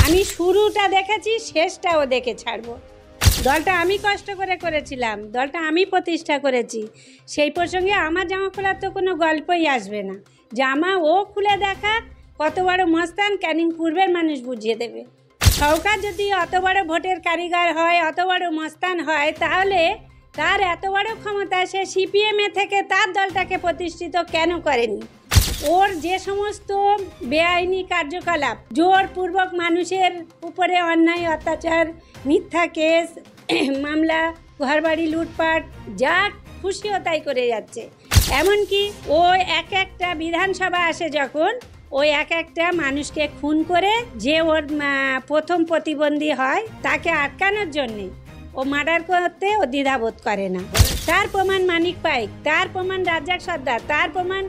আমি শুরুটা দেখেছি, শেষটাও দেখে ছাড়বো। দলটা আমি কষ্ট করে করেছিলাম, দলটা আমি প্রতিষ্ঠা করেছি। সেই প্রসঙ্গে আমার জামা খোলার তো কোনো গল্পই আসবে না। জামা ও খুলে দেখা কত বড় মস্তান ক্যানিং পূর্বের মানুষ বুঝিয়ে দেবে। শওকত যদি অত বড় ভোটের কারিগর হয়, অত বড় মস্তান হয়, তাহলে তার এত বড় ক্ষমতা সে সিপিএমে থেকে তার দলটাকে প্রতিষ্ঠিত কেন করেনি? ওর যে সমস্ত বেআইনি কার্যকলাপ, জোরপূর্বক মানুষের উপরে অন্যায় অত্যাচার, মিথ্যা কেস, মামলা, ঘরবাড়ি লুটপাট, যা খুশিও তাই করে যাচ্ছে। এমনকি ও একটা বিধানসভা আসে যখন, ও একটা মানুষকে খুন করে, যে ওর প্রথম প্রতিবন্ধী হয় তাকে আটকানোর জন্যে ও মার্ডার করতে ও দ্বিধাবোধ করে না। তার প্রমাণ মানিক পাইক, তার প্রমাণ রাজ্জাক সর্দার, তার প্রমাণ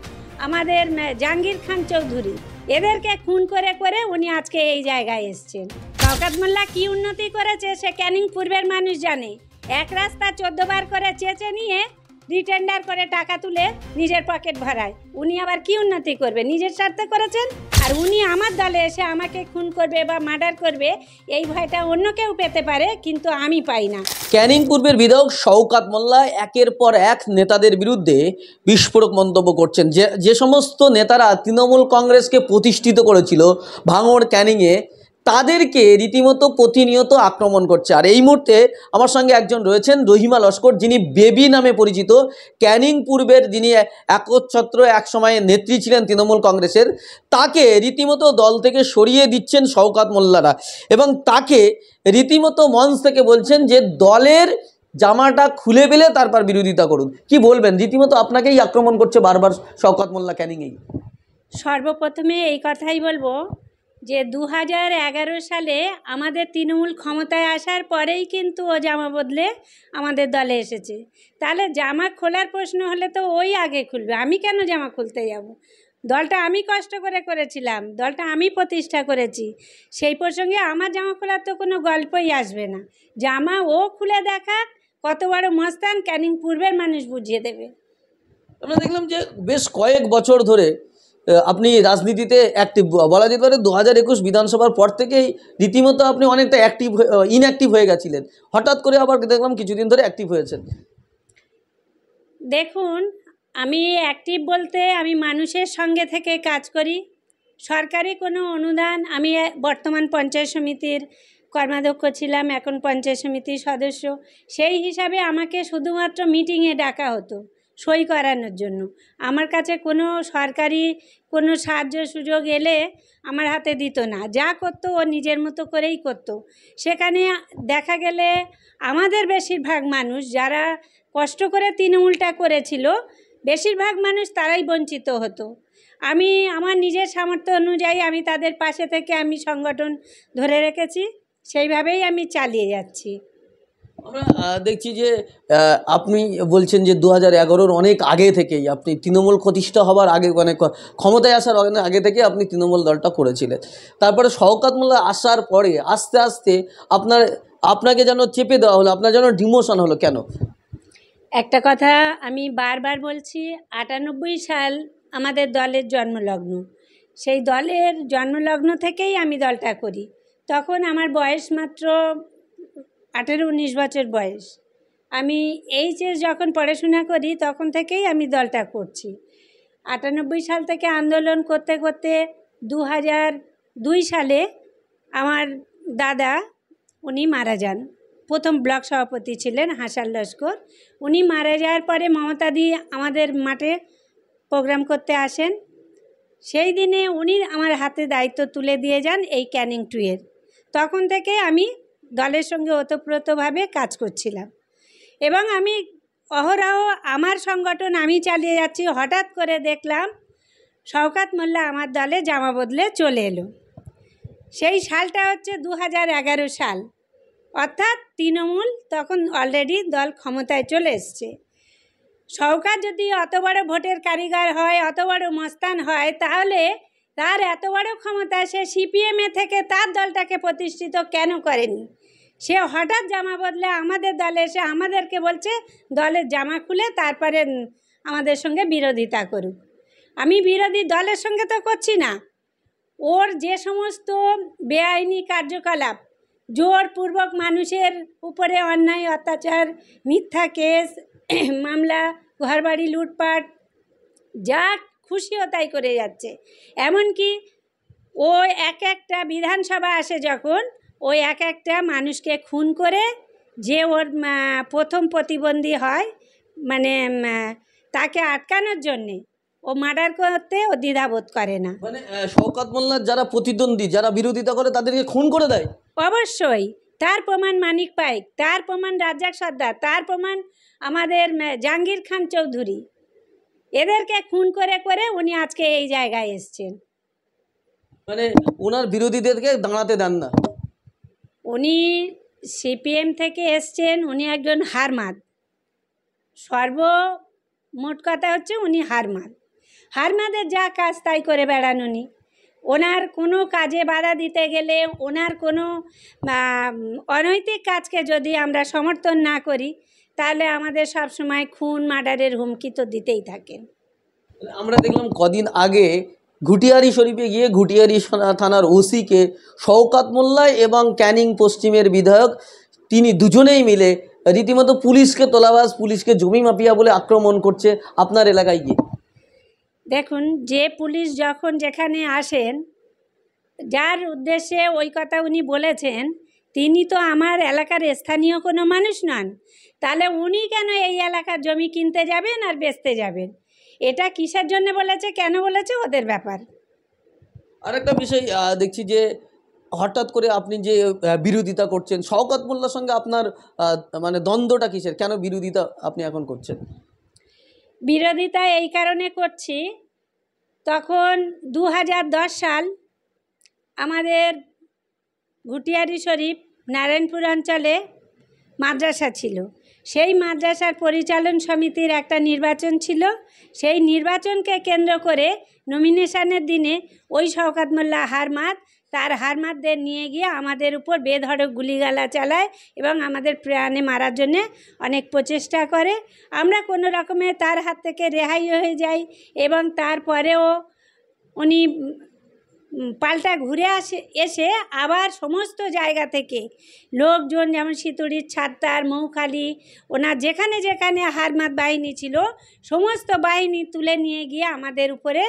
আমাদের জাহাঙ্গীর খান চৌধুরী। এদেরকে খুন করে করে উনি আজকে এই জায়গায় এসছেন। শওকত মোল্লা কি উন্নতি করেছে সে ক্যানিং পূর্বের মানুষ জানে। এক রাস্তা 14 বার করে চেঁচে নিয়ে রিটেন্ডার করে টাকা তুলে নিজের পকেট ভরায়। উনি আবার কি উন্নতি করবে? নিজের স্বার্থে করেছেন। আর উনি আমার দলে এসে আমাকে খুন করবে বা মার্ডার করবে, এই ভয়টা অন্য কেউ পেতে পারে, কিন্তু আমি পাই না। ক্যানিং পূর্বের বিধায়ক শওকত মোল্লা একের পর এক নেতাদের বিরুদ্ধে বিস্ফোরক মন্তব্য করছেন। যে সমস্ত নেতারা তৃণমূল কংগ্রেসকে প্রতিষ্ঠিত করেছিল ভাঙড় ক্যানিংয়ে, তাদেরকে রীতিমতো প্রতিনিয়ত আক্রমণ করছে। আর এই মুহূর্তে আমার সঙ্গে একজন রয়েছেন, রহিমা লস্কর, যিনি বেবি নামে পরিচিত, ক্যানিং পূর্বের যিনি একচ্ছত্র একসময় নেত্রী ছিলেন তৃণমূল কংগ্রেসের। তাকে রীতিমতো দল থেকে সরিয়ে দিচ্ছেন শওকত মোল্লারা, এবং তাকে রীতিমতো মঞ্চ থেকে বলছেন যে দলের জামাটা খুলে পেলে তারপর বিরোধিতা করুন। কি বলবেন? রীতিমতো আপনাকেই আক্রমণ করছে বারবার শওকত মোল্লা ক্যানিংয়েই। সর্বপ্রথমে এই কথাই বলবো যে 2011 সালে আমাদের তৃণমূল ক্ষমতায় আসার পরেই কিন্তু ও জামা বদলে আমাদের দলে এসেছে। তাহলে জামা খোলার প্রশ্ন হলে তো ওই আগে খুলবে, আমি কেন জামা খুলতে যাব? দলটা আমি কষ্ট করে করেছিলাম, দলটা আমি প্রতিষ্ঠা করেছি। সেই প্রসঙ্গে আমার জামা খোলার তো কোনো গল্পই আসবে না। জামা ও খুলে দেখা কত বড় মস্তান ক্যানিং পূর্বের মানুষ বুঝিয়ে দেবে। আমরা দেখলাম যে বেশ কয়েক বছর ধরে আপনি রাজনীতিতে অ্যাক্টিভ, বলা যেতে পারে 2021 বিধানসভার পর থেকেই রীতিমতো আপনি অনেকটা ইনঅ্যাক্টিভ হয়ে গেছিলেন। হঠাৎ করে আবার দেখলাম কিছুদিন ধরে অ্যাক্টিভ হয়েছেন। দেখুন, আমি অ্যাক্টিভ বলতে আমি মানুষের সঙ্গে থেকে কাজ করি। সরকারি কোনো অনুদান, আমি বর্তমান পঞ্চায়েত সমিতির কর্মাধ্যক্ষ ছিলাম, এখন পঞ্চায়েত সমিতির সদস্য। সেই হিসাবে আমাকে শুধুমাত্র মিটিংয়ে ডাকা হতো সই করানোর জন্য। আমার কাছে কোনো সরকারি কোনো সাহায্য সুযোগ এলে আমার হাতে দিত না। যা করতো ও নিজের মতো করেই করতো। সেখানে দেখা গেলে আমাদের বেশিরভাগ মানুষ যারা কষ্ট করে তৃণমূলটা করেছিল, বেশিরভাগ মানুষ তারাই বঞ্চিত হতো। আমি আমার নিজের সামর্থ্য অনুযায়ী আমি তাদের পাশে থেকে আমি সংগঠন ধরে রেখেছি, সেইভাবেই আমি চালিয়ে যাচ্ছি। আমরা দেখছি যে আপনি বলছেন যে 2011-র অনেক আগে থেকেই আপনি তৃণমূল প্রতিষ্ঠা হবার আগে, মানে ক্ষমতায় আসার আগে থেকে আপনি তৃণমূল দলটা করেছিলেন। তারপরে শওকত মোল্লা আসার পরে আস্তে আস্তে আপনাকে যেন চেপে দেওয়া হলো, আপনার যেন ডিমোশন হলো, কেন? একটা কথা আমি বারবার বলছি, 98 সাল আমাদের দলের জন্মলগ্ন। সেই দলের জন্মলগ্ন থেকেই আমি দলটা করি। তখন আমার বয়স মাত্র 18-19 বছর বয়স। আমি এইচএস যখন পড়াশোনা করি তখন থেকেই আমি দলটা করছি। 98 সাল থেকে আন্দোলন করতে করতে 2002 সালে আমার দাদা উনি মারা যান। প্রথম ব্লক সভাপতি ছিলেন হাসান লস্কর। উনি মারা যাওয়ার পরে মমতাদি আমাদের মাঠে প্রোগ্রাম করতে আসেন। সেই দিনে উনি আমার হাতে দায়িত্ব তুলে দিয়ে যান এই ক্যানিং 2-এর। তখন থেকে আমি দলের সঙ্গে ওতপ্রোতভাবে কাজ করছিলাম এবং আমি অহরহ আমার সংগঠন আমি চালিয়ে যাচ্ছি। হঠাৎ করে দেখলাম শওকত মোল্লা আমার দলে জামা বদলে চলে এলো। সেই সালটা হচ্ছে 2011 সাল, অর্থাৎ তৃণমূল তখন অলরেডি দল ক্ষমতায় চলে এসছে। শওকত যদি অত বড় ভোটের কারিগর হয়, অত বড় মস্তান হয়, তাহলে তার এত বড় ক্ষমতা সে সিপিএমে থেকে তার দলটাকে প্রতিষ্ঠিত কেন করেনি? সে হঠাৎ জামা বদলে আমাদের দলে এসে আমাদেরকে বলছে দলের জামা খুলে তারপরে আমাদের সঙ্গে বিরোধিতা করুক। আমি বিরোধী দলের সঙ্গে তো করছি না, ওর যে সমস্ত বেআইনি কার্যকলাপ, জোরপূর্বক মানুষের উপরে অন্যায় অত্যাচার, মিথ্যা কেস, মামলা, ঘরবাড়ি লুটপাট, যা খুশিও তাই করে যাচ্ছে। এমনকি ও এক একটা বিধানসভা আসে যখন, ও এক একটা মানুষকে খুন করে, যে ওর প্রথম প্রতিবন্ধী হয়, মানে তাকে আটকানোর জন্যে ও মার্ডার করতে ও দ্বিধাবোধ করে না। মানে শওকত মোল্লার যারা প্রতিদ্বন্দ্বী, যারা বিরোধিতা করে, তাদেরকে খুন করে দেয়। অবশ্যই তার প্রমাণ মানিক পাইক, তার প্রমাণ রাজ্জাক সর্দার, তার প্রমাণ আমাদের জাহাঙ্গীর খান চৌধুরী। এদেরকে খুন করে করে উনি আজকে এই জায়গায় এসছেন। মানে ওনার বিরোধীদেরকে দাঁড়াতে দেন না। উনি সিপিএম থেকে এসছেন, উনি একজন হারমাদ। সর্বমোট কথা হচ্ছে উনি হারমাদ। হারমাদের যা কাজ তাই করে বেড়ান উনি। ওনার কোনো কাজে বাধা দিতে গেলে, ওনার কোনো অনৈতিক কাজকে যদি আমরা সমর্থন না করি, তাহলে আমাদের সব সময় খুন মার্ডারের হুমকি তো দিতেই থাকেন। আমরা দেখলাম কদিন আগে ঘুটিয়ারি শরীফে গিয়ে ঘুটিয়ারি থানার ওসিকে শওকত মোল্লা এবং ক্যানিং পশ্চিমের বিধায়ক, তিনি দুজনেই মিলে রীতিমতো পুলিশকে তোলাবাজ, পুলিশকে জমি মাফিয়া বলে আক্রমণ করছে আপনার এলাকায় গিয়ে। দেখুন, যে পুলিশ যখন যেখানে আসেন, যার উদ্দেশ্যে ওই কথা উনি বলেছেন, তিনি তো আমার এলাকার স্থানীয় কোনো মানুষ নন। তাহলে উনি কেন এই এলাকার জমি কিনতে যাবেন আর বেচতে যাবেন? এটা কিসের জন্য বলেছে, কেন বলেছে, ওদের ব্যাপার। আরেকটা বিষয় দেখছি যে হঠাৎ করে আপনি যে বিরোধিতা করছেন, শওকত মোল্লার সঙ্গে আপনার মানে দ্বন্দ্বটা কিসের, কেন বিরোধিতা আপনি এখন করছেন? বিরোধিতা এই কারণে করছি, তখন 2010 সাল আমাদের ঘুটিয়ারি শরীফ নারায়ণপুর অঞ্চলে মাদ্রাসা ছিল। সেই মাদ্রাসার পরিচালন সমিতির একটা নির্বাচন ছিল। সেই নির্বাচনকে কেন্দ্র করে নমিনেশনের দিনে ওই শওকত মোল্লা হারমাদ তার হারমাদদের নিয়ে গিয়ে আমাদের উপর বেধড়ক গুলিগালা চালায় এবং আমাদের প্রাণে মারার জন্যে অনেক প্রচেষ্টা করে। আমরা কোনো রকমে তার হাত থেকে রেহাই হয়ে যাই এবং তারপরেও উনি পাল্টা ঘুরে এসে আবার সমস্ত জায়গা থেকে লোকজন, যেমন সিতুড়ির ছাত্তার, মৌখালি, ওনার যেখানে যেখানে হারমাদ বাহিনী ছিল সমস্ত বাহিনী তুলে নিয়ে গিয়ে আমাদের উপরে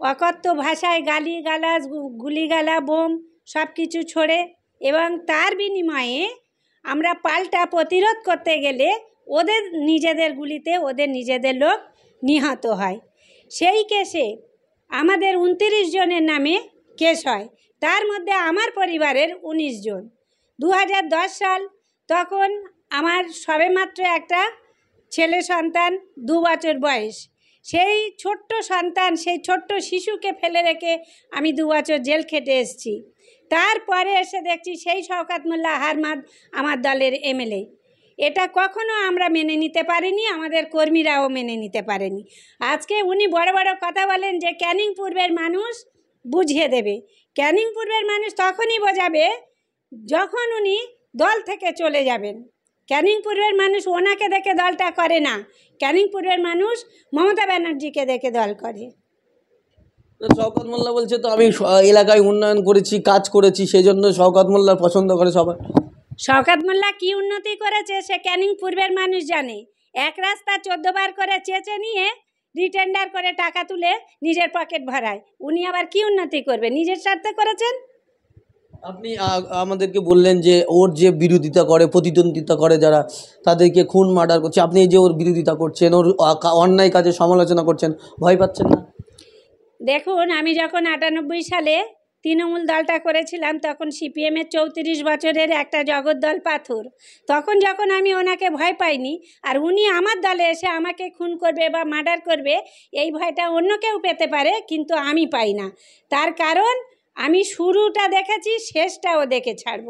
অকথ্য ভাষায় গালিগালাজ, গুলিগালা, বোম সব কিছু ছোড়ে। এবং তার বিনিময়ে আমরা পাল্টা প্রতিরোধ করতে গেলে ওদের নিজেদের গুলিতে ওদের নিজেদের লোক নিহত হয়। সেই কেসে আমাদের 29 জনের নামে কেস হয়, তার মধ্যে আমার পরিবারের 19 জন। 2010 সাল, তখন আমার সবেমাত্র একটা ছেলে সন্তান, 2 বছর বয়স। সেই ছোট্ট সন্তান, সেই ছোট্ট শিশুকে ফেলে রেখে আমি 2 বছর জেল খেটে এসেছি। তারপরে এসে দেখছি সেই শওকত মোল্লা হারমাদ আমার দলের এমএলএ। এটা কখনো আমরা মেনে নিতে পারিনি, আমাদের কর্মীরাও মেনে নিতে পারেনি। আজকে উনি বড় বড় কথা বলেন যে ক্যানিং পূর্বের মানুষ বুঝিয়ে দেবে। ক্যানিং পূর্বের মানুষ তখনই বোঝাবে যখন উনি দল থেকে চলে যাবেন। ক্যানিং পূর্বের মানুষ ওনাকে দেখে দলটা করে না, ক্যানিং পূর্বের মানুষ মমতা ব্যানার্জিকে দেখে দল করে। শওকত মোল্লা বলছে তো আমি এলাকায় উন্নয়ন করেছি, কাজ করেছি, সেই জন্য শওকত মোল্লা পছন্দ করে সবাই। শওকত মোল্লা কী উন্নতি করেছে সে ক্যানিং পূর্বের মানুষ জানে। এক রাস্তা 14 বার করে চেঁচে নিয়ে রিটেন্ডার করে টাকা তুলে নিজের পকেট ভরায়। উনি আবার কি উন্নতি করবে? নিজের স্বার্থে করেছেন। আপনি আমাদেরকে বললেন যে ওর যে বিরোধিতা করে, প্রতিদ্বন্দ্বিতা করে যারা, তাদেরকে খুন মার্ডার করছে। আপনি এই যে ওর বিরোধিতা করছেন, ওর অন্যায় কাজে সমালোচনা করছেন, ভয় পাচ্ছেন না? দেখুন, আমি যখন 98 সালে তৃণমূল দলটা করেছিলাম, তখন সিপিএমের 34 বছরের একটা জগদ্দল পাথর। তখন যখন আমি ওনাকে ভয় পাইনি, আর উনি আমার দলে এসে আমাকে খুন করবে বা মার্ডার করবে, এই ভয়টা অন্য কেউ পেতে পারে, কিন্তু আমি পাই না। তার কারণ আমি শুরুটা দেখেছি, শেষটাও দেখে ছাড়ব।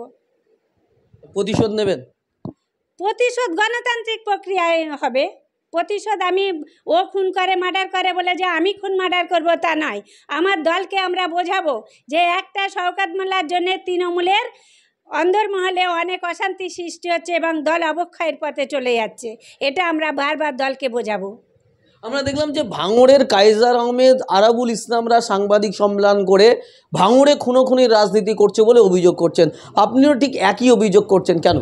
প্রতিশোধ নেবেন? প্রতিশোধ গণতান্ত্রিক প্রক্রিয়ায় হবে। প্রতিশোধ আমি ও খুন করে মার্ডার করে বলে যে আমি খুন মার্ডার করব তা নয়। আমার দলকে আমরা বোঝাবো যে একটা শওকত মোল্লার জন্য তৃণমূলের অন্দরমহলে অনেক অশান্তি সৃষ্টি হচ্ছে এবং দল অবক্ষয়ের পথে চলে যাচ্ছে। এটা আমরা বারবার দলকে বোঝাবো। আমরা দেখলাম যে ভাঙড়ের কাইজার আহমেদ, আরাবুল ইসলামরা সাংবাদিক সম্মেলন করে ভাঙড়ে খুনোখুনির রাজনীতি করছে বলে অভিযোগ করছেন। আপনিও ঠিক একই অভিযোগ করছেন কেন?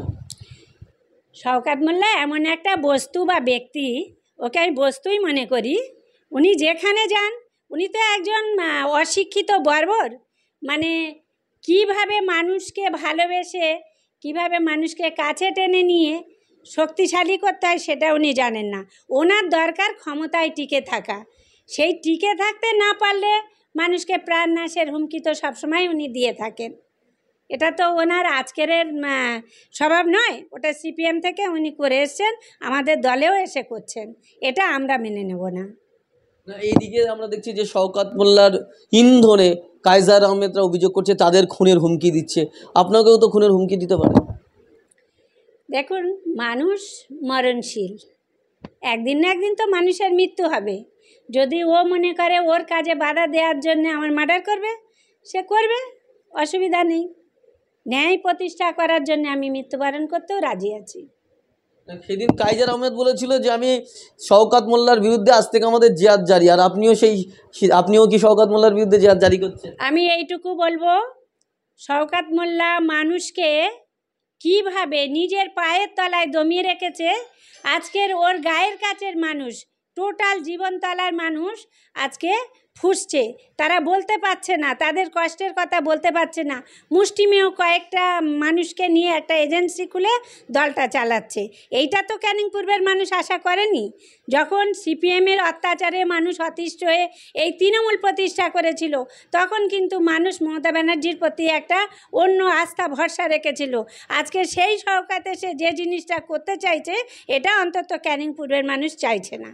শওকত মোল্লা এমন একটা বস্তু বা ব্যক্তি, ওকে আমি বস্তুই মনে করি। উনি যেখানে যান, উনি তো একজন অশিক্ষিত বর্বর। মানে কিভাবে মানুষকে ভালোবেসে, কিভাবে মানুষকে কাছে টেনে নিয়ে শক্তিশালী করতে হয় সেটা উনি জানেন না। ওনার দরকার ক্ষমতায় টিকে থাকা। সেই টিকে থাকতে না পারলে মানুষকে প্রাণনাশের হুমকি তো সবসময় উনি দিয়ে থাকেন। এটা তো ওনার আজকের স্বভাব নয়, ওটা সিপিএম থেকে উনি করে এসছেন, আমাদের দলেও এসে করছেন। এটা আমরা মেনে নেব না। এইদিকে আমরা দেখছি যে শওকত মোল্লার ইন্ধনে কাইজার আহমেদরা অভিযোগ করছে তাদের খুনের হুমকি দিচ্ছে। আপনাকেও তো খুনের হুমকি দিতে পারে। দেখুন, মানুষ মরণশীল, একদিন না একদিন তো মানুষের মৃত্যু হবে। যদি ও মনে করে ওর কাজে বাধা দেওয়ার জন্য আমার মার্ডার করবে, সে করবে, অসুবিধা নেই। ন্যায় প্রতিষ্ঠা করার জন্য আমি মৃত্যুবরণ করতেও রাজি আছি। সেদিন কাইজার আহমেদ বলেছিল যে আমি শওকত মোল্লার বিরুদ্ধে আজ থেকে আমাদের জিহাদ জারি, আর আপনিও কি শওকত মোল্লার বিরুদ্ধে জিহাদ জারি করছেন? আমি এইটুকু বলবো, শওকত মোল্লা মানুষকে কিভাবে নিজের পায়ের তলায় দমিয়ে রেখেছে। আজকের ওর গায়ের কাছের মানুষ, টোটাল জীবনতলার মানুষ আজকে ফুঁসছে। তারা বলতে পারছে না, তাদের কষ্টের কথা বলতে পারছে না। মুষ্টিমেয় কয়েকটা মানুষকে নিয়ে একটা এজেন্সি খুলে দলটা চালাচ্ছে। এইটা তো ক্যানিং পূর্বের মানুষ আশা করেনি। যখন সিপিএমের অত্যাচারে মানুষ অতিষ্ঠ হয়ে এই তৃণমূল প্রতিষ্ঠা করেছিল, তখন কিন্তু মানুষ মমতা ব্যানার্জির প্রতি একটা অন্য আস্থা ভরসা রেখেছিল। আজকে সেই শওকতে সে যে জিনিসটা করতে চাইছে, এটা অন্তত ক্যানিং পূর্বের মানুষ চাইছে না।